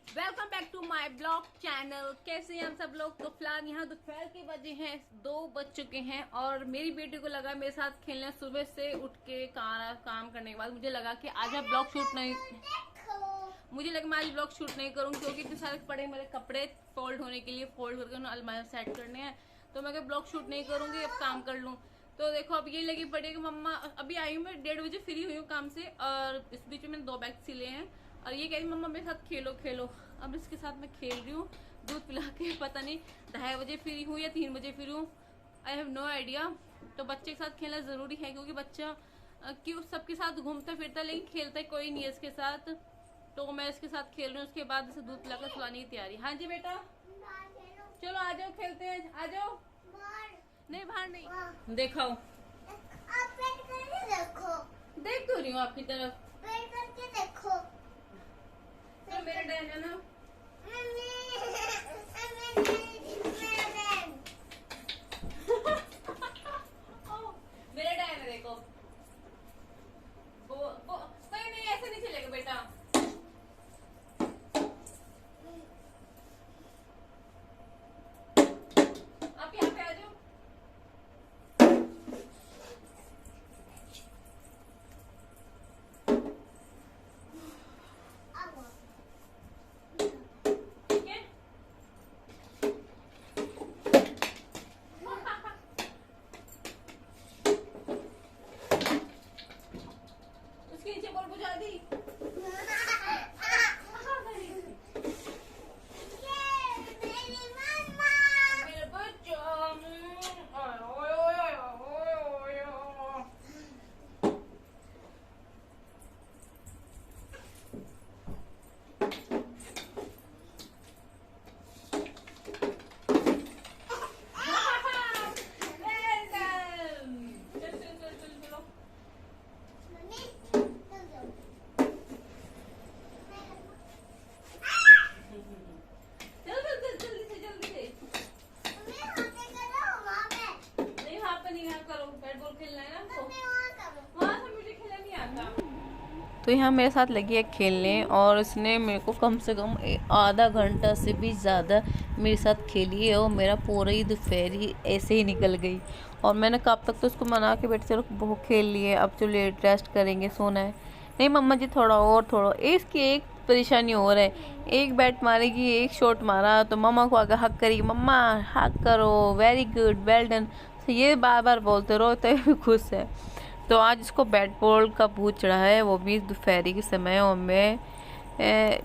Welcome back to my blog channel. कैसे हैं हम सब लोग। तो फिलहाल यहाँ दोपहर के बजे हैं 2 बज चुके हैं और मेरी बेटी को लगा मेरे साथ खेलने। सुबह से उठ के काम करने के बाद मुझे लगा कि आज मैं ब्लॉग शूट नहीं मैं आज ब्लॉग शूट नहीं करूँ क्योंकि इतने सारे पड़े मेरे कपड़े फोल्ड होने के लिए, फोल्ड करके उन्हें अलमारी में सेट करने हैं। तो मैं ब्लॉग शूट नहीं करूँगी, अब काम कर लूँ। तो देखो अब ये लगी पड़ी कि मम्मा अभी आई हूँ, मैं 1:30 बजे फ्री हुई हूँ काम से और इस बीच में मैंने 2 बैग सिले हैं और ये कह रही मम्मा मेरे साथ खेलो खेलो। अब इसके साथ मैं खेल रही हूँ दूध पिला के। पता नहीं 2:30 बजे फ्री हूँ या 3 बजे फ्री हूँ, आई हैव नो आइडिया। तो बच्चे के साथ खेलना ज़रूरी है क्योंकि बच्चा क्यों सबके साथ घूमता फिरता लेकिन खेलता कोई नहीं है इसके साथ। तो मैं इसके साथ खेल रही हूँ, उसके बाद इसे दूध पिलाकर सुलाने की तैयारी। हाँ जी बेटा चलो आ जाओ खेलते हैं, आ जाओ। नहीं बाहर नहीं, देखाओ देख तो रही हूँ आपकी तरफ। देखो तो मेरा डैन है ना, मेरा डैन है देखो। नहीं नहीं ऐसे नहीं चलेगा बेटा। आप यहाँ पे आ जाओ। ठीक है उसके नीचे बॉल बुझा दी। मेरे बच्चा ओए ओए ओए ओए ओए। तो यहाँ मेरे साथ लगी है खेलने और इसने मेरे को कम से कम आधा घंटा से भी ज़्यादा मेरे साथ खेली है और मेरा पूरा ही दोपहरी ऐसे ही निकल गई। और मैंने कब तक तो उसको मना के बेटे चलो बहुत खेल लिए, अब चलो लेट रेस्ट करेंगे, सोना है। नहीं मम्मा जी थोड़ा इसकी एक परेशानी और है, एक बैट मारेगी, एक शॉट मारा तो मम्मा को आगे हक करेगी, मम्मा हक करो, वेरी गुड, वेल डन। ये बार बार बोलते रहो तो भी खुश है। तो आज इसको बैट बॉल का भूत चढ़ा है, वो भी दोपहरी के समय। और मैं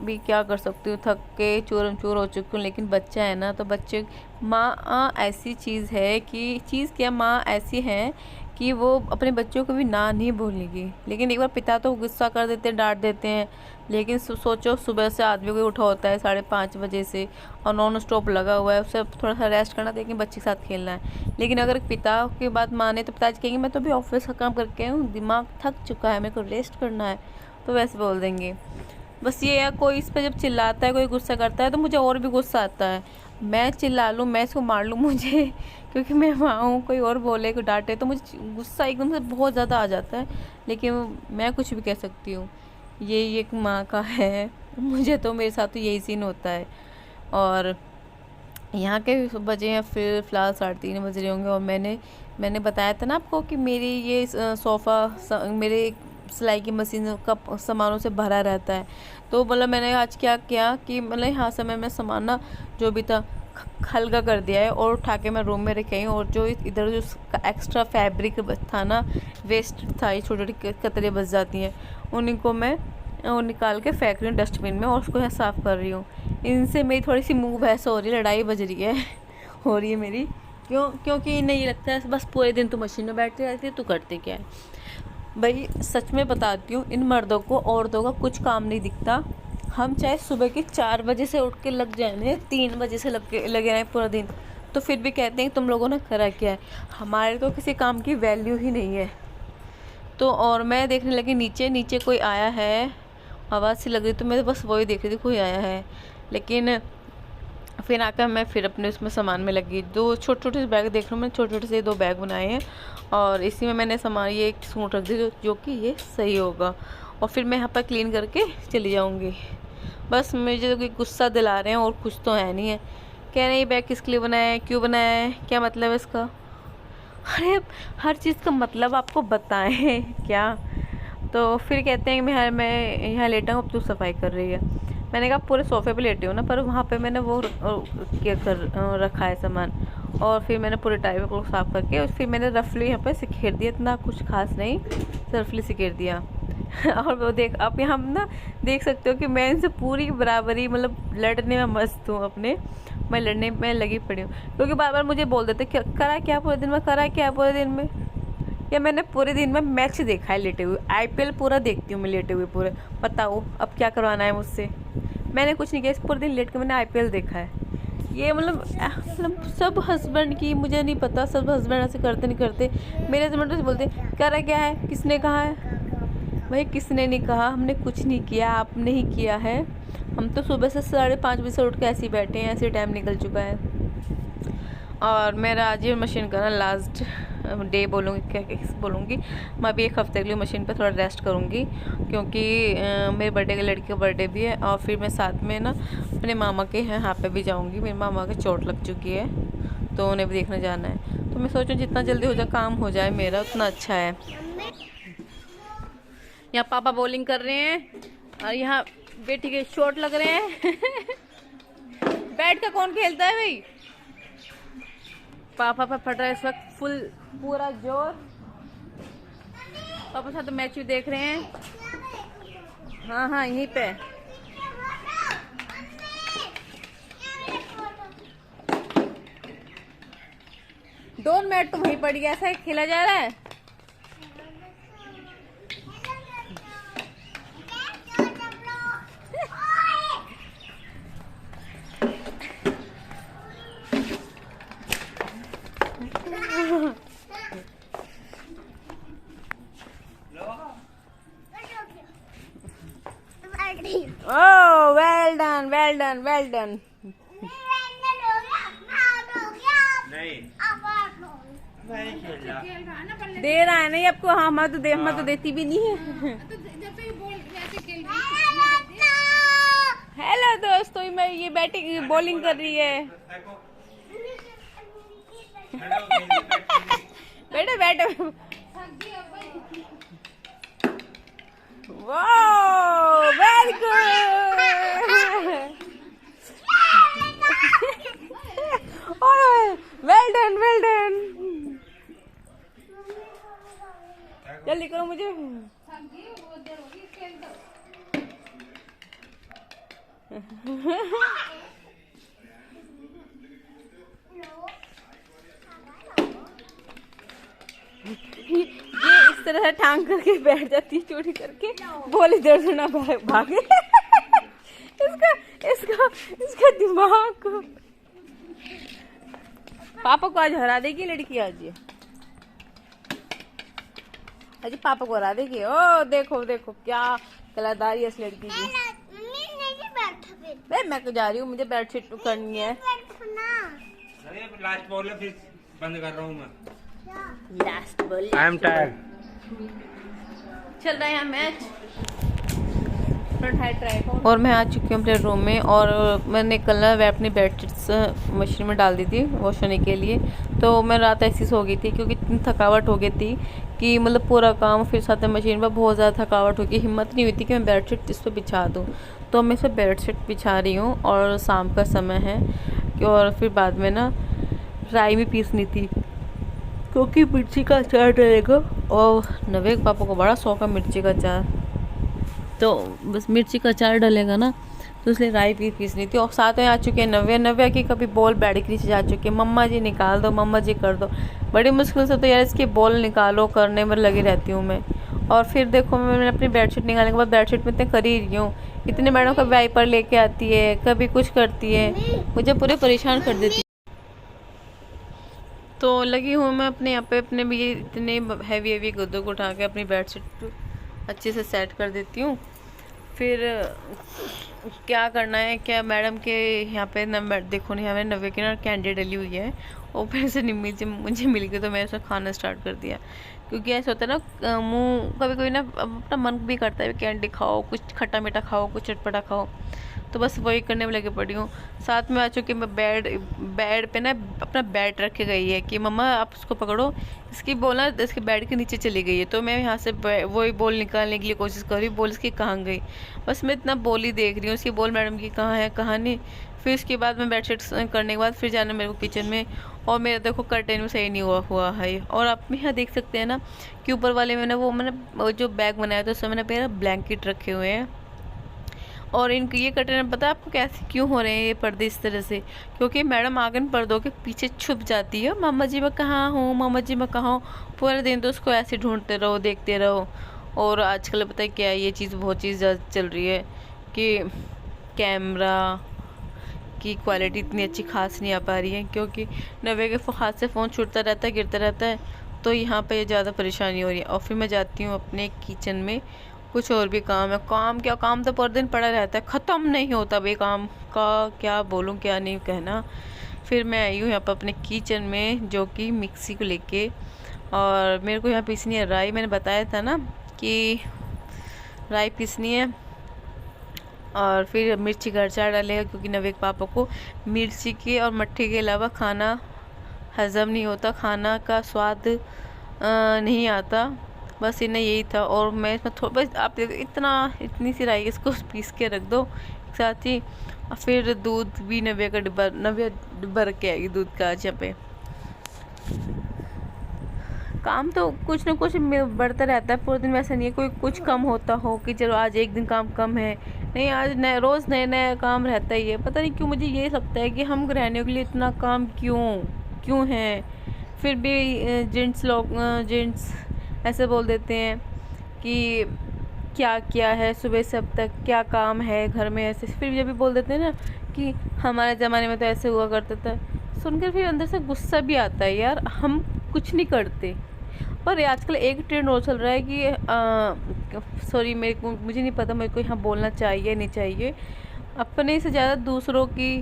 भी क्या कर सकती हूँ, थक के चूरम चूर हो चुकी हूँ। लेकिन बच्चा है ना, तो बच्चे माँ ऐसी चीज़ है कि क्या माँ ऐसी है कि वो अपने बच्चों को भी ना नहीं भूलेगी। लेकिन एक बार पिता तो गुस्सा कर देते हैं, डांट देते हैं। लेकिन सोचो सुबह से आदमी को उठा होता है 5:30 बजे से और नॉन स्टॉप लगा हुआ है, उसे थोड़ा सा रेस्ट करना, लेकिन बच्चे के साथ खेलना है। लेकिन अगर पिता की बात माने तो पिताजी कहेंगे मैं तो भी ऑफिस का काम करके हूँ, दिमाग थक चुका है, मेरे को रेस्ट करना है, तो वैसे बोल देंगे। बस ये है, कोई इस पर जब चिल्लाता है, कोई गुस्सा करता है तो मुझे और भी गुस्सा आता है। मैं चिल्ला लूँ, मैं इसको मार लूँ मुझे क्योंकि मैं माँ हूँ, कोई और बोले कोई डांटे तो मुझे गुस्सा एकदम से बहुत ज़्यादा आ जाता है। लेकिन मैं कुछ भी कह सकती हूँ, ये एक माँ का है। मुझे तो मेरे साथ तो यही सीन होता है। और यहाँ के बजे हैं फिर फ़िलहाल 3:30 बज रहे होंगे। और मैंने बताया था ना आपको कि मेरी ये सोफ़ा मेरे सिलाई की मशीन का सामानों से भरा रहता है। तो मतलब मैंने आज क्या किया कि मतलब यहाँ समय में सामान ना जो भी था हल्का कर दिया है और उठा के मैं रूम में रखी हूँ। और जो इधर जो एक्स्ट्रा फैब्रिक था ना, वेस्ट था, ये छोटी छोटी कतरे बच जाती हैं, उन्हीं को मैं और निकाल के फेंक रही हूँ डस्टबिन में और उसको यहाँ साफ़ कर रही हूँ। इनसे मेरी थोड़ी सी मुँह बहस हो रही है, लड़ाई बज रही है हो रही है मेरी। क्योंकि नहीं लगता है बस पूरे दिन तो मशीन में बैठती रहती है, तो करते क्या है भाई। सच में बताती हूँ, इन मर्दों को औरतों का कुछ काम नहीं दिखता। हम चाहे सुबह के 4 बजे से उठ के लग जाए, 3 बजे से लगे रहें पूरा दिन, तो फिर भी कहते हैं तुम लोगों ने करा क्या है। हमारे तो किसी काम की वैल्यू ही नहीं है। तो और मैं देखने लगी नीचे कोई आया है, आवाज़ सी लग रही, तो मैं बस वही देख रही थी कोई आया है। लेकिन फिर आकर मैं फिर अपने उसमें सामान में लगी। 2 छोटे से बैग देख रहा हूँ, मैंने छोटे से 2 बैग बनाए हैं और इसी में मैंने सामान ये एक सूट रख दी जो कि ये सही होगा। और फिर मैं यहाँ पर क्लीन करके चली जाऊँगी। बस मुझे कोई गुस्सा दिला रहे हैं और कुछ तो है नहीं है। कह रहे हैं ये बैग किसके लिए बनाया है, क्यों बनाया है, क्या मतलब है इसका। अरे हर चीज़ का मतलब आपको बताएं क्या। तो फिर कहते हैं कि मैं यहाँ लेटा हूँ, अब तू सफाई कर रही है। मैंने कहा पूरे सोफे पे लेटी हूँ ना, पर वहाँ पे मैंने वो क्या कर रखा है सामान। और फिर मैंने पूरे टाइप को साफ़ करके और फिर मैंने रफली यहाँ पे सिकेर दिया, इतना कुछ खास नहीं, रफली सिकेर दिया। और वो देख आप यहाँ ना देख सकते हो कि मैं इनसे पूरी बराबरी मतलब लड़ने में मस्त हूँ अपने। मैं लड़ने में लगी पड़ी हूँ क्योंकि बार बार मुझे बोल देते करा क्या पूरे दिन में, करा क्या पूरे दिन में। या मैंने पूरे दिन में मैच देखा है लेटे हुए, आईपीएल पूरा देखती हूँ मैं लेटे हुए पूरे। बताओ अब क्या करवाना है मुझसे। मैंने कुछ नहीं किया, इस पूरे दिन लेट के मैंने आईपीएल देखा है। ये मतलब सब हस्बैंड की, मुझे नहीं पता सब हस्बैंड ऐसे करते नहीं करते। मेरे हस्बैंड से बोलते करा क्या है, किसने कहा है। भाई किसने नहीं कहा, हमने कुछ नहीं किया, आपने ही किया है। हम तो सुबह से 5:30 बजे से उठ के ऐसे ही बैठे हैं, ऐसे टाइम निकल चुका है। और मेरा आज ही मशीन का ना लास्ट डे बोलूँगी, क्या बोलूँगी। मैं अभी एक हफ्ते के लिए मशीन पे थोड़ा रेस्ट करूँगी क्योंकि मेरे बर्थडे के लड़की का बर्थडे भी है। और फिर मैं साथ में ना अपने मामा के यहाँ पे भी जाऊँगी। मेरे मामा के चोट लग चुकी है तो उन्हें भी देखने जाना है। तो मैं सोचूँ जितना जल्दी हो जाए काम हो जाए मेरा उतना अच्छा है। यहाँ पापा बॉलिंग कर रहे हैं और यहाँ बेटी के चोट लग रहे हैं। बैट का कौन खेलता है भाई। पापा पे फट रहा है इस वक्त फुल पूरा जोर। पापा साथ मैच भी देख रहे हैं। हाँ हाँ यहीं पे। डोर मैट तो वहीं पड़ गया, ऐसा खेला जा रहा है। Oh, well done, well done, well done. दे रहा है नहीं आपको। हाँ मैं तो देती भी नहीं है। हेलो दोस्तों, मैं ये बैटिंग बॉलिंग कर रही है। बैठो बैठो। वाह very good. Well done well done. जल्दी करो मुझे। ये इस तरह टांग करके बैठ जाती है चोरी करके, बोले इधर से ना भागे। इसका दिमाग को। पापा को आज हरा देगी लड़की आज ये। अजी पापा को हरा देगी। ओ देखो देखो क्या कलादारी है इस लड़की की। मैं तो जा रही हूँ, मुझे बेडशीट करनी है। लास्ट बॉल है, फिर बंद कर रहा हूँ मैं। Last ball. I am tired. चल रहा है मैच। और मैं आ चुकी हूँ अपने रूम में और मैंने कल ना वह अपनी बेडशीट्स मशीन में डाल दी थी वॉश होने के लिए। तो मैं रात ऐसी सो गई थी क्योंकि इतनी थकावट हो गई थी कि मतलब पूरा काम फिर साथ में मशीन पर बहुत ज़्यादा थकावट हो गई। हिम्मत नहीं हुई थी कि मैं बेडशीट इस पर बिछा दूँ। तो मैं इस पर बेडशीट बिछा रही हूँ और शाम का समय है। और फिर बाद में ना राई भी पीसनी थी क्योंकि मिर्ची का अचार डलेगा और नवे पापा को बड़ा शौक है मिर्ची का अचार। तो बस मिर्ची का अचार डलेगा ना तो इसलिए राई भी पीसनी थी। और साथ में आ चुके हैं नव्या की कभी बॉल बैठ के नीचे जा चुकी है। मम्मा जी निकाल दो, मम्मा जी कर दो। बड़ी मुश्किल से तो यार इसकी बॉल निकालो करने में लगी रहती हूँ मैं। और फिर देखो मैंने अपनी बेडशीट निकालने के बाद बेडशीट में इतने कर ही रही हूँ। इतने मैडम का वाइपर लेके आती है, कभी कुछ करती है, मुझे पूरे परेशान कर देती है। तो लगी हूँ मैं अपने यहाँ पे अपने भी इतने हैवी गद्दों को उठा के अपनी बेडशीट अच्छे से सेट कर देती हूँ। फिर क्या करना है क्या मैडम के यहाँ पे नंबर देखो नहीं, हमें नवे की ना कैंडी डली हुई है ऊपर से निम्मी जी मुझे मिल गई तो मैंने उसमें खाना स्टार्ट कर दिया क्योंकि ऐसा होता है ना मुंह कभी कभी ना अपना मन भी करता है कैंडी खाओ, कुछ खट्टा मीठा खाओ, कुछ चटपटा खाओ, तो बस वही करने में लगे पड़ी हूँ। साथ में आ चुकी मैं बेड पे ना अपना बैट रखे गई है कि मम्मा आप उसको पकड़ो, इसकी बॉल ना इसके बेड के नीचे चली गई है। तो मैं यहाँ से वही बॉल निकालने के लिए कोशिश कर रही हूँ, बॉल इसकी कहाँ गई, बस मैं इतना बॉल ही देख रही हूँ, उसकी बॉल मैडम की कहाँ है कहाँ नहीं। फिर उसके बाद मैं बेडशीट करने के बाद फिर जाना मेरे को किचन में, और मेरा देखो कर्टेन भी सही नहीं हुआ है। और आप यहाँ देख सकते हैं ना कि ऊपर वाले में ना मैंने जो बैग बनाया था उसमें मैंने मेरा ब्लैंकेट रखे हुए हैं। और इनके ये कर्टेन पता है आपको कैसे क्यों हो रहे हैं ये पर्दे इस तरह से, क्योंकि मैडम आंगन पर्दों के पीछे छुप जाती है, मामा जी मैं कहाँ हूँ, मामा जी मैं कहाँ हूँ, पूरे दिन तो उसको ऐसे ढूंढते रहो, देखते रहो। और आजकल पता है क्या है, ये चीज़ बहुत चीज़ ज़्यादा चल रही है कि कैमरा की क्वालिटी इतनी अच्छी खास नहीं आ पा रही है, क्योंकि नवे के हाथ से फ़ोन छूटता रहता है, गिरता रहता है, तो यहाँ पे ज़्यादा परेशानी हो रही है। और फिर मैं जाती हूँ अपने किचन में, कुछ और भी काम है, काम क्या काम तो पूरे दिन पड़ा रहता है, ख़त्म नहीं होता भाई काम का, क्या बोलूँ क्या नहीं कहना। फिर मैं आई हूँ यहाँ पर अपने किचन में, जो कि मिक्सी को लेके, और मेरे को यहाँ पीसनी है राई, मैंने बताया था ना कि राई पीसनी है। और फिर मिर्ची घर चार डालेगा, क्योंकि नवे के पापा को मिर्ची के और मट्ठी के अलावा खाना हज़म नहीं होता, खाना का स्वाद नहीं आता, बस इन्हें यही था। और मैं इसमें थोड़ा बस आप देखो इतनी सी राई इसको पीस के रख दो साथ ही। और फिर दूध भी नवे डिब्बा रख के आएगी दूध का आज यहाँ पे। काम तो कुछ ना कुछ बढ़ता रहता है पूरे दिन, वैसा नहीं है कोई कुछ कम होता हो कि चलो आज एक दिन काम कम है, नहीं आज नए रोज़ नए नए काम रहता ही है। पता नहीं क्यों मुझे ये लगता है कि हम गृहिणियों के लिए इतना काम क्यों है। फिर भी जेंट्स ऐसे बोल देते हैं कि क्या क्या है सुबह से अब तक क्या काम है घर में, ऐसे फिर जब भी बोल देते हैं ना कि हमारे ज़माने में तो ऐसे हुआ करता था, सुनकर फिर अंदर से गुस्सा भी आता है, यार हम कुछ नहीं करते। पर आजकल एक ट्रेंड और चल रहा है कि सॉरी मुझे नहीं पता मेरे को यहाँ बोलना चाहिए नहीं चाहिए, अपने से ज़्यादा दूसरों की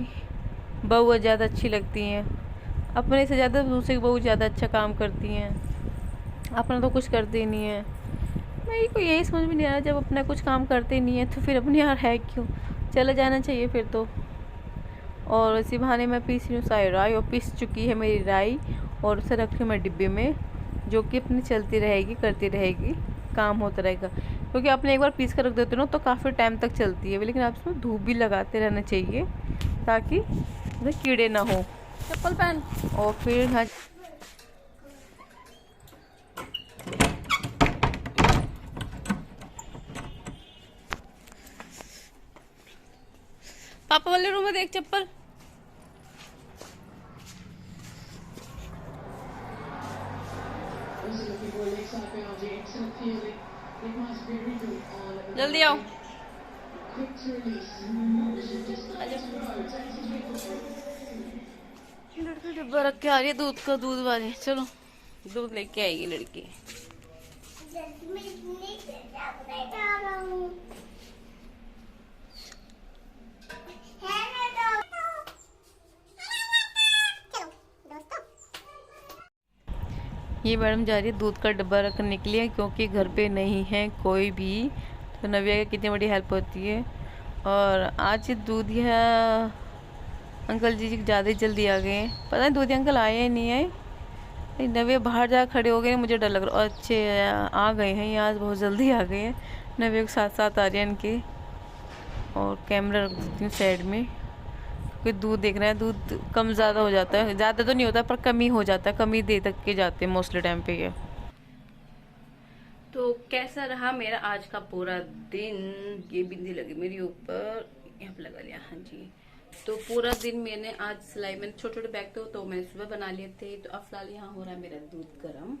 बहू ज़्यादा अच्छी लगती हैं, अपने से ज़्यादा दूसरी की बहू ज़्यादा अच्छा काम करती हैं, अपना तो कुछ करते ही नहीं है। मेरे को यही समझ में नहीं आ रहा, जब अपना कुछ काम करते नहीं है तो फिर अपने यार है क्यों, चले जाना चाहिए फिर तो। और इसी बहाने मैं पीस रही हूँ सारी राई, और पीस चुकी है मेरी राई, और उसे रखी मैं डिब्बे में, जो कि अपनी चलती रहेगी करती रहेगी, काम होता रहेगा। क्योंकि आपने एक बार पीस कर रख देते हो ना तो काफ़ी टाइम तक चलती है, लेकिन आप इसमें धूप भी लगाते रहना चाहिए ताकि उसमें कीड़े ना हो। चप्पल पहन। और फिर हाँ पापा वाले रूम में देख चप्पल। जल्दी आओ। लड़की डिब्बा रख के आ रही है दूध का, दूध वाले, चलो दूध लेके आएगी लड़की। ये मैडम जा रही है दूध का डब्बा रखने के लिए, क्योंकि घर पे नहीं है कोई भी, तो नव्या की कितनी बड़ी हेल्प होती है। और आज दूध यह अंकल जी ज़्यादा ही जल्दी आ गए हैं, पता नहीं दूध अंकल आए या नहीं आए। नव्या बाहर जा खड़े हो गए, मुझे डर लग रहा है। अच्छे आ गए हैं, ये आज बहुत जल्दी आ गए हैं। नव्या के साथ साथ आ रहे हैं इनके। और कैमरा रख देती हूँ साइड में, क्योंकि दूध देख रहे हैं, दूध कम ज़्यादा हो जाता है, ज़्यादा तो नहीं होता पर कमी हो जाता है, कमी दे तक के जाते हैं मोस्टली टाइम पे ये। तो कैसा रहा मेरा आज का पूरा दिन, ये बिंदी लगी मेरी ऊपर, यहाँ पे लगा लिया, हाँ जी। तो पूरा दिन मैंने आज सिलाई, मैंने छोटे छोटे बैग तो मैंने सुबह बना लिए थे। तो अब फिलहाल यहाँ हो रहा है मेरा दूध गर्म,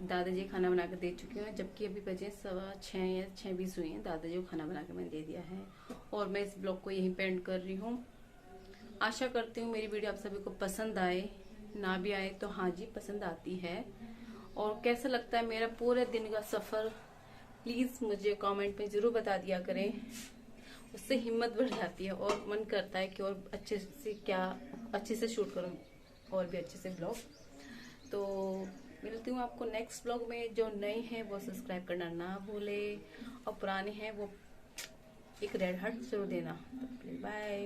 दादाजी खाना बना के दे चुके हैं, जबकि अभी बजे 6:15 या 6:20 हुई हैं। दादाजी को खाना बना के मैंने दे दिया है, और मैं इस ब्लॉग को यहीं पे एंड कर रही हूँ। आशा करती हूँ मेरी वीडियो आप सभी को पसंद आए, ना भी आए तो हाँ जी पसंद आती है। और कैसा लगता है मेरा पूरे दिन का सफ़र, प्लीज़ मुझे कमेंट में ज़रूर बता दिया करें, उससे हिम्मत बढ़ जाती है और मन करता है कि और अच्छे से शूट करूँ, और भी अच्छे से ब्लॉग। तो मिलती हूँ आपको नेक्स्ट ब्लॉग में। जो नए हैं वो सब्सक्राइब करना ना भूले और पुराने हैं वो एक रेड हार्ट जरूर देना। बाय।